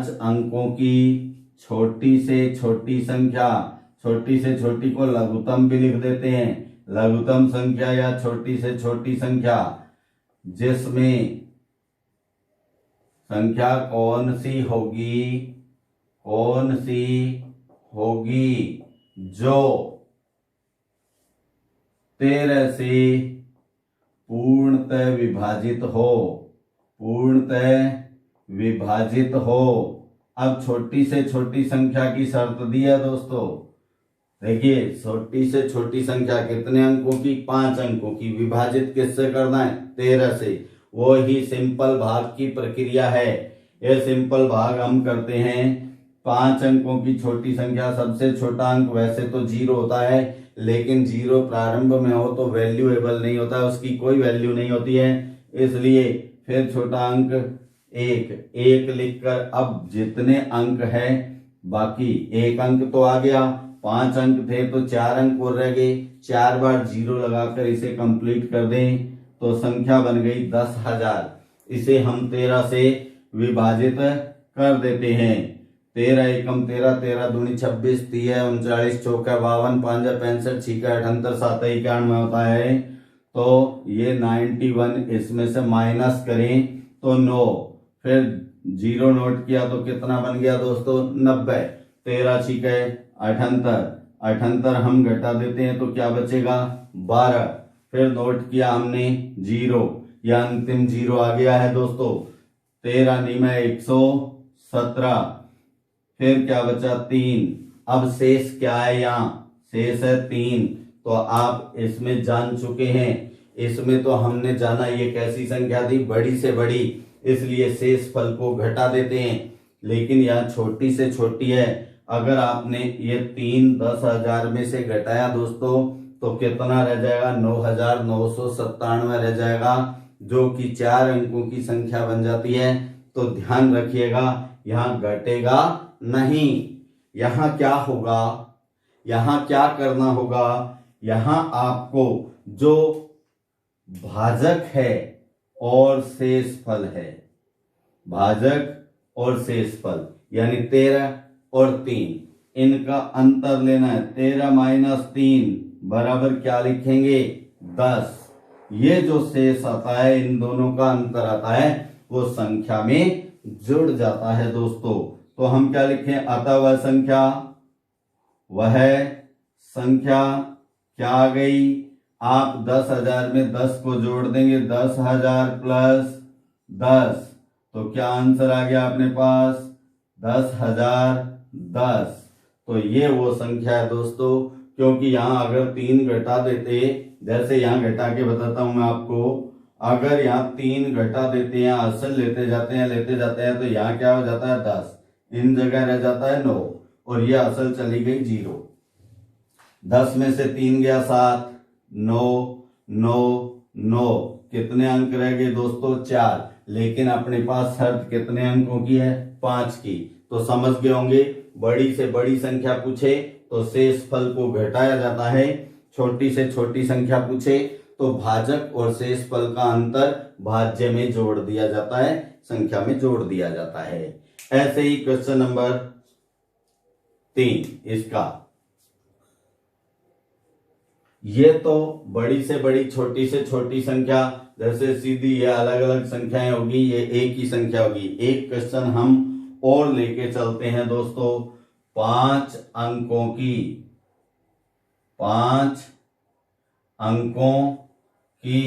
Speaker 1: अंकों की छोटी से छोटी संख्या, छोटी से छोटी को लघुत्तम भी लिख देते हैं, लघुत्तम संख्या या छोटी से छोटी संख्या, जिसमें संख्या कौन सी होगी जो 13 से पूर्णतः विभाजित हो। अब छोटी से छोटी संख्या की शर्त दी है दोस्तों, देखिए छोटी से छोटी संख्या कितने अंकों की, 5 अंकों की, विभाजित किससे करना है, 13 से। वो ही सिंपल भाग की प्रक्रिया है। ये सिंपल भाग हम करते हैं, 5 अंकों की छोटी संख्या, सबसे छोटा अंक वैसे तो 0 होता है, लेकिन 0 प्रारंभ में हो तो वैल्यूएबल नहीं होता, उसकी कोई वैल्यू नहीं होती है, इसलिए फिर छोटा अंक 1 लिखकर अब जितने अंक है, बाकी 1 अंक तो आ गया, 5 अंक थे तो 4 अंक और रह गए, 4 बार 0 लगाकर इसे कंप्लीट कर दें तो संख्या बन गई 10,000। इसे हम 13 से विभाजित कर देते हैं, 13 एकम 13, 13 दूनी 26, 30 39 चौका 52, 5 65, 6 78, 7 91 होता है। तो ये 91 इसमें से माइनस करें तो 9, फिर 0 नोट किया तो कितना बन गया दोस्तों 90, 13 6 78, 78 हम घटा देते हैं तो क्या बचेगा 12, फिर नोट किया हमने 0, या अंतिम 0 आ गया है दोस्तों, 13 9 117, फिर क्या बचा 3। अब शेष क्या है, यहाँ शेष है 3, तो आप इसमें जान चुके हैं, इसमें तो हमने जाना ये कैसी संख्या थी, बड़ी से बड़ी, इसलिए शेष फल को घटा देते हैं, लेकिन यहाँ छोटी से छोटी है। अगर आपने ये 3 10,000 में से घटाया दोस्तों तो कितना रह जाएगा, 9,997 रह जाएगा, जो कि 4 अंकों की संख्या बन जाती है। तो ध्यान रखिएगा, यहाँ घटेगा नहीं, यहाँ क्या होगा, यहाँ क्या करना होगा, यहाँ आपको जो भाजक है और शेष फल है, भाजक और शेष फल यानी 13 और 3, इनका अंतर लेना है। 13 - 3 बराबर क्या लिखेंगे 10। ये जो शेष आता है, इन दोनों का अंतर आता है, वो संख्या में जुड़ जाता है दोस्तों। तो हम क्या लिखें, अतः वह संख्या क्या आ गई, आप 10,000 में 10 को जोड़ देंगे, 10,000 प्लस 10, तो क्या आंसर आ गया अपने पास 10,010। तो ये वो संख्या है दोस्तों, क्योंकि यहाँ अगर 3 घटा देते, जैसे यहाँ घटा के बताता हूं मैं आपको, अगर यहाँ 3 घटा देते हैं, असल लेते जाते हैं तो यहाँ क्या हो जाता है 10, इन जगह रह जाता है 9, और ये असल चली गई 0। 10 में से 3 गया 7, 9 9 9, कितने अंक रह गए दोस्तों 4, लेकिन अपने पास शर्त कितने अंकों की है 5 की। तो समझ गए होंगे, बड़ी से बड़ी संख्या पूछे तो शेष फल को घटाया जाता है, छोटी से छोटी संख्या पूछे तो भाजक और शेषफल का अंतर भाज्य में जोड़ दिया जाता है, संख्या में जोड़ दिया जाता है। ऐसे ही क्वेश्चन नंबर 3 इसका, ये तो बड़ी से बड़ी छोटी से छोटी संख्या, जैसे सीधी ये अलग अलग संख्याएं होगी, ये एक ही संख्या होगी। एक क्वेश्चन हम और लेके चलते हैं दोस्तों, 5 अंकों की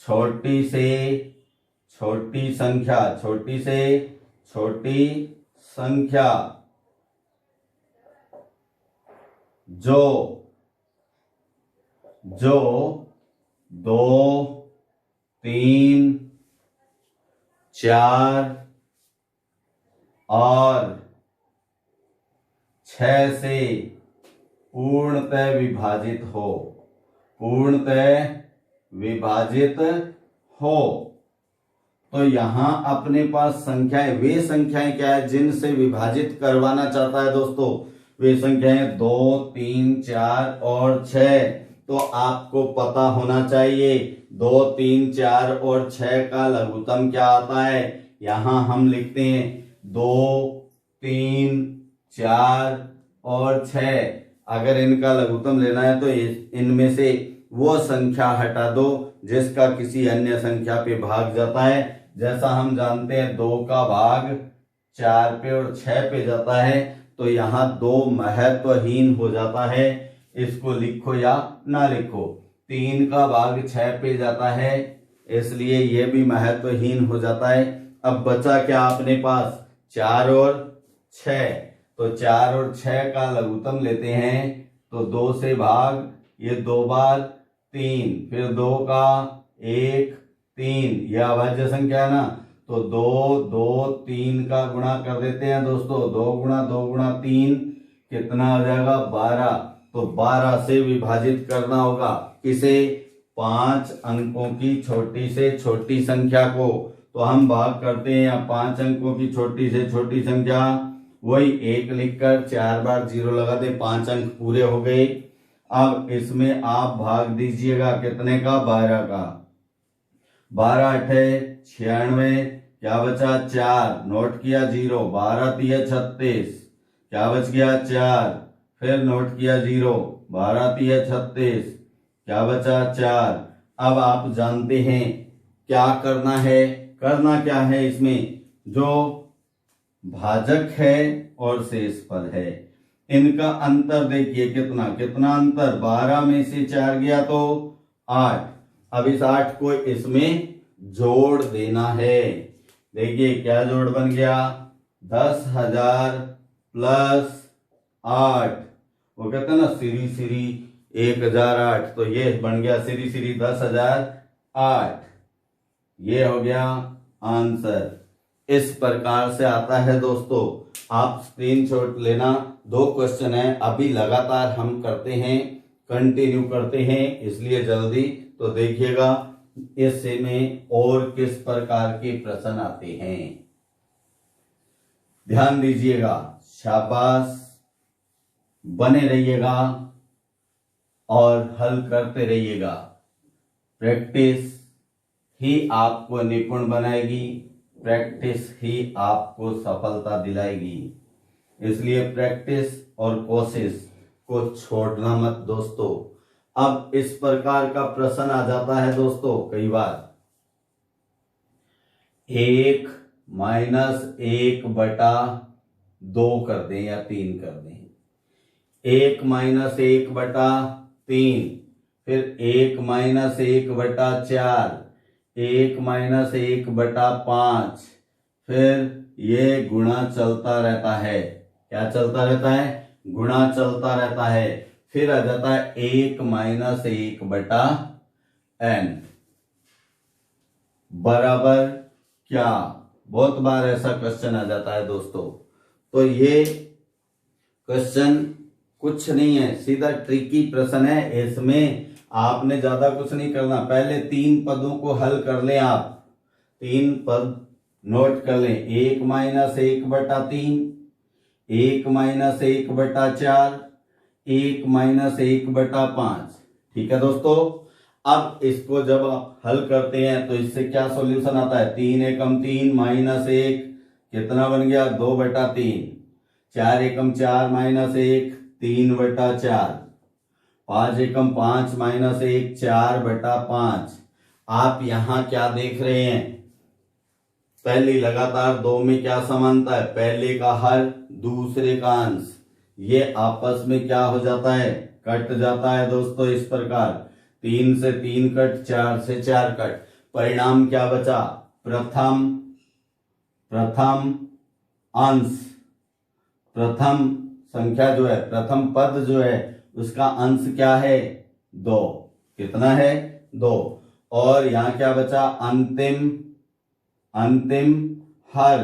Speaker 1: छोटी से छोटी संख्या, छोटी से छोटी संख्या जो 2, 3, 4 और 6 से पूर्णतः विभाजित हो। तो यहां अपने पास संख्याएं, वे संख्याएं क्या है जिनसे विभाजित करवाना चाहता है दोस्तों, वे संख्याएं 2, 3, 4 और 6। तो आपको पता होना चाहिए 2, 3, 4 और 6 का लघुत्तम क्या आता है। यहां हम लिखते हैं 2, 3, 4 और 6। अगर इनका लघुत्तम लेना है तो इनमें से वो संख्या हटा दो जिसका किसी अन्य संख्या पे भाग जाता है। जैसा हम जानते हैं 2 का भाग 4 पे और 6 पे जाता है, तो यहाँ 2 महत्वहीन हो जाता है। इसको लिखो या ना लिखो। 3 का भाग 6 पे जाता है, इसलिए ये भी महत्वहीन हो जाता है। अब बचा क्या अपने पास, 4 और 6। तो 4 और 6 का लघुत्तम लेते हैं तो 2 से भाग, ये 2 बार 3, फिर 2 का 1, 3, यह अभाज्य संख्या है ना। तो 2, 2, 3 का गुणा कर देते हैं दोस्तों। 2 गुणा 2 गुणा 3 कितना हो जाएगा, 12। तो 12 से विभाजित करना होगा किसे, 5 अंकों की छोटी से छोटी संख्या को। तो हम भाग करते हैं, यहाँ 5 अंकों की छोटी से छोटी संख्या, वही 1 लिखकर 4 बार 0 लगा दे, 5 अंक पूरे हो गए। अब इसमें आप भाग दीजिएगा कितने का, 12 का। 12 अठे 96, क्या बचा 4, नोट किया 0, 12 तिया 36, क्या बच गया 4, फिर नोट किया 0, 12 तिया 36, क्या बचा 4। अब आप जानते हैं क्या करना है, करना क्या है इसमें, जो भाजक है और शेषफल है इनका अंतर देखिए कितना कितना अंतर, 12 में से 4 गया तो 8। अब इस 8 को इसमें जोड़ देना है। देखिए क्या जोड़ बन गया, 10,000 प्लस 8, वो कहते हैं ना सीरी सीरी 1008, तो ये बन गया सीरी सीरी 10,008। ये हो गया आंसर। इस प्रकार से आता है दोस्तों। आप स्क्रीनशॉट लेना। 2 क्वेश्चन है, अभी लगातार हम करते हैं, कंटिन्यू करते हैं, इसलिए जल्दी तो देखिएगा इससे में और किस प्रकार के प्रश्न आते हैं, ध्यान दीजिएगा। शाबाश, बने रहिएगा और हल करते रहिएगा। प्रैक्टिस ही आपको निपुण बनाएगी, प्रैक्टिस ही आपको सफलता दिलाएगी। इसलिए प्रैक्टिस और कोशिश को छोड़ना मत दोस्तों। अब इस प्रकार का प्रश्न आ जाता है दोस्तों कई बार, 1 - 1/2 कर दें या 3 कर दें, 1 - 1/3, फिर 1 - 1/4, 1 - 1/5, फिर ये गुणा चलता रहता है। क्या चलता रहता है, गुणा चलता रहता है। फिर आ जाता है 1 - 1/n बराबर क्या। बहुत बार ऐसा क्वेश्चन आ जाता है दोस्तों। तो ये क्वेश्चन कुछ नहीं है, सीधा ट्रिकी प्रश्न है। इसमें आपने ज्यादा कुछ नहीं करना, पहले 3 पदों को हल कर लें। आप 3 पद नोट कर लें, 1 - 1/3, 1 - 1/4, 1 - 1/5। ठीक है दोस्तों। अब इसको जब आप हल करते हैं तो इससे क्या सॉल्यूशन आता है, 3 एकम 3 माइनस 1 कितना बन गया, 2/3, 4 एकम 4 माइनस 1 3/4, 5 एकम 5 माइनस 1 4/5। आप यहां क्या देख रहे हैं, पहली लगातार दो में क्या समानता है, पहले का हर दूसरे का अंश, ये आपस में क्या हो जाता है, कट जाता है दोस्तों। इस प्रकार 3 से 3 कट, 4 से 4 कट, परिणाम क्या बचा, प्रथम अंश, प्रथम संख्या जो है, प्रथम पद जो है उसका अंश क्या है, 2, कितना है, 2। और यहां क्या बचा, अंतिम हर,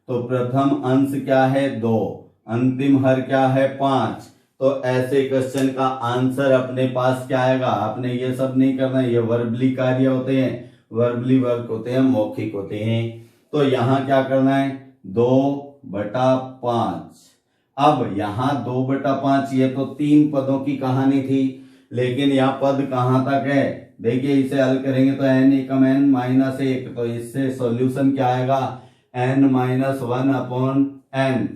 Speaker 1: तो प्रथम अंश क्या है, 2, अंतिम हर क्या है, 5। तो ऐसे क्वेश्चन का आंसर अपने पास क्या आएगा, आपने ये सब नहीं करना है, ये वर्बली कार्य होते हैं, वर्बली वर्क होते हैं, मौखिक होते हैं। तो यहां क्या करना है, 2/5। अब यहां 2/5, ये तो 3 पदों की कहानी थी, लेकिन यहाँ पद कहां तक है, देखिए इसे हल करेंगे तो n एकम n माइनस 1, तो इससे सॉल्यूशन क्या आएगा, n-1/n।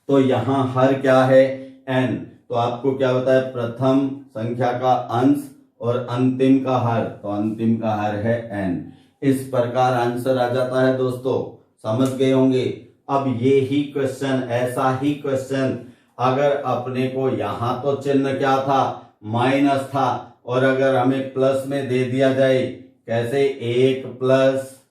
Speaker 1: तो यहां हर क्या है, n, तो आपको क्या बताया, प्रथम संख्या का अंश और अंतिम का हर, तो अंतिम का हर है n। इस प्रकार आंसर आ जाता है दोस्तों, समझ गए होंगे। अब ये ही क्वेश्चन, ऐसा ही क्वेश्चन अगर अपने को यहां तो चिन्ह क्या था, माइनस था, और अगर हमें प्लस में दे दिया जाए, कैसे, 1 प्लस,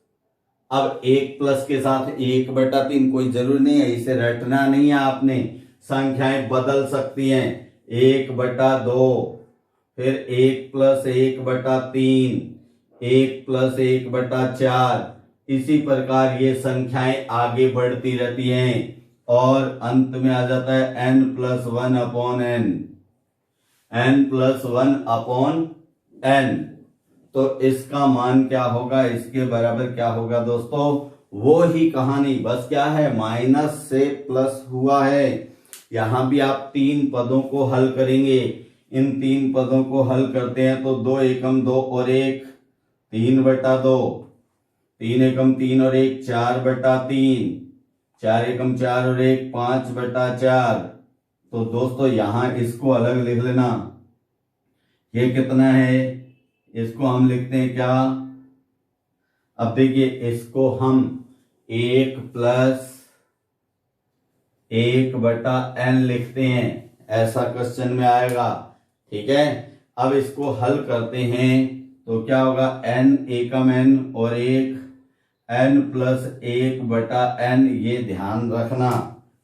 Speaker 1: अब 1 प्लस के साथ 1/3, कोई जरूरी नहीं है, इसे रटना नहीं है आपने, संख्याएं बदल सकती हैं, 1/2, फिर 1 + 1/3, 1 + 1/4, इसी प्रकार ये संख्याएं आगे बढ़ती रहती हैं और अंत में आ जाता है n+1/n, n+1/n। तो इसका मान क्या होगा, इसके बराबर क्या होगा दोस्तों, वो ही कहानी, बस क्या है, माइनस से प्लस हुआ है। यहां भी आप 3 पदों को हल करेंगे, इन 3 पदों को हल करते हैं तो 2 एकम 2 और 1 3/2, 3 एकम 3 और 1 4/3, 4 एकम 4 और 1 5/4। तो दोस्तों यहां इसको अलग लिख लेना, ये कितना है, इसको हम लिखते हैं क्या, अब देखिए इसको हम 1 + 1/n लिखते हैं, ऐसा क्वेश्चन में आएगा, ठीक है। अब इसको हल करते हैं तो क्या होगा, n एकम n और 1 n+1/n, ये ध्यान रखना,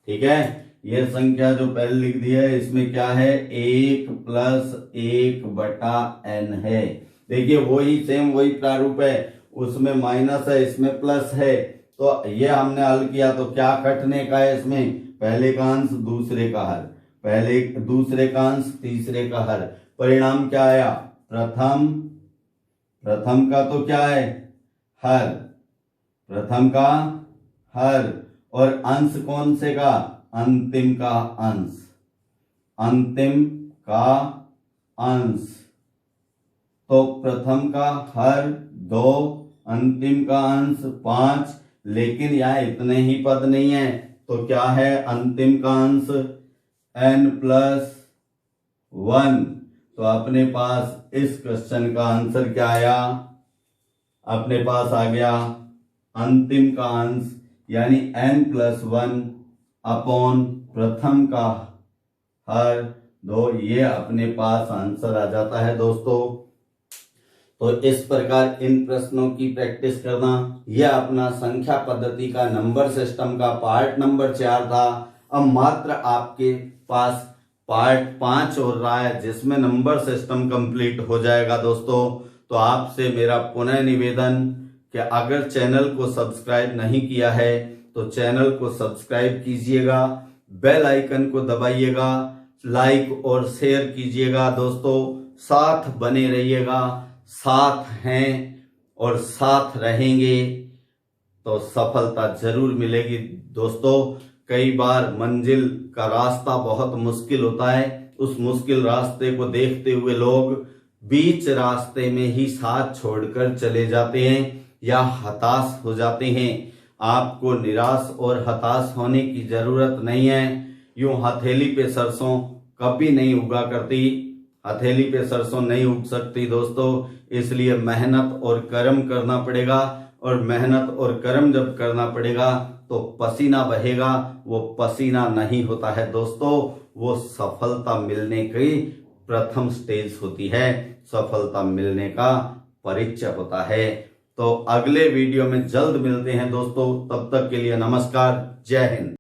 Speaker 1: ठीक है। ये संख्या जो पहले लिख दी है इसमें क्या है, 1 + 1/n है। देखिए वही सेम वही प्रारूप है, उसमें माइनस है, इसमें प्लस है, तो ये हमने हल किया तो क्या कटने का है, इसमें पहले का अंश दूसरे का हर, पहले दूसरे का अंश तीसरे का हर, परिणाम क्या आया, प्रथम का तो क्या है, हर, प्रथम का हर, और अंश कौन से का, अंतिम का अंश, अंतिम का अंश। तो प्रथम का हर 2, अंतिम का अंश 5, लेकिन यहाँ इतने ही पद नहीं है, तो क्या है, अंतिम का अंश n+1। तो अपने पास इस क्वेश्चन का आंसर क्या आया, अपने पास आ गया अंतिम का अंश यानी n+1 अपॉन प्रथम का हर 2, ये अपने पास आंसर आ जाता है दोस्तों। तो इस प्रकार इन प्रश्नों की प्रैक्टिस करना, यह अपना संख्या पद्धति का नंबर सिस्टम का पार्ट नंबर 4 था। अब मात्र आपके पास पार्ट 5 हो रहा है जिसमें नंबर सिस्टम कंप्लीट हो जाएगा दोस्तों। तो आपसे मेरा पुनः निवेदन कि अगर चैनल को सब्सक्राइब नहीं किया है तो चैनल को सब्सक्राइब कीजिएगा, बेल आइकन को दबाइएगा, लाइक और शेयर कीजिएगा दोस्तों, साथ बने रहिएगा। साथ हैं और साथ रहेंगे तो सफलता जरूर मिलेगी दोस्तों। कई बार मंजिल का रास्ता बहुत मुश्किल होता है, उस मुश्किल रास्ते को देखते हुए लोग बीच रास्ते में ही साथ छोड़कर चले जाते हैं या हताश हो जाते हैं। आपको निराश और हताश होने की जरूरत नहीं है। यूं हथेली पे सरसों कभी नहीं उगा करती, हथेली पे सरसों नहीं उग सकती दोस्तों। इसलिए मेहनत और कर्म करना पड़ेगा, और मेहनत और कर्म जब करना पड़ेगा तो पसीना बहेगा। वो पसीना नहीं होता है दोस्तों, वो सफलता मिलने की प्रथम स्टेज होती है, सफलता मिलने का परिचय होता है। तो अगले वीडियो में जल्द मिलते हैं दोस्तों, तब तक के लिए नमस्कार, जय हिंद।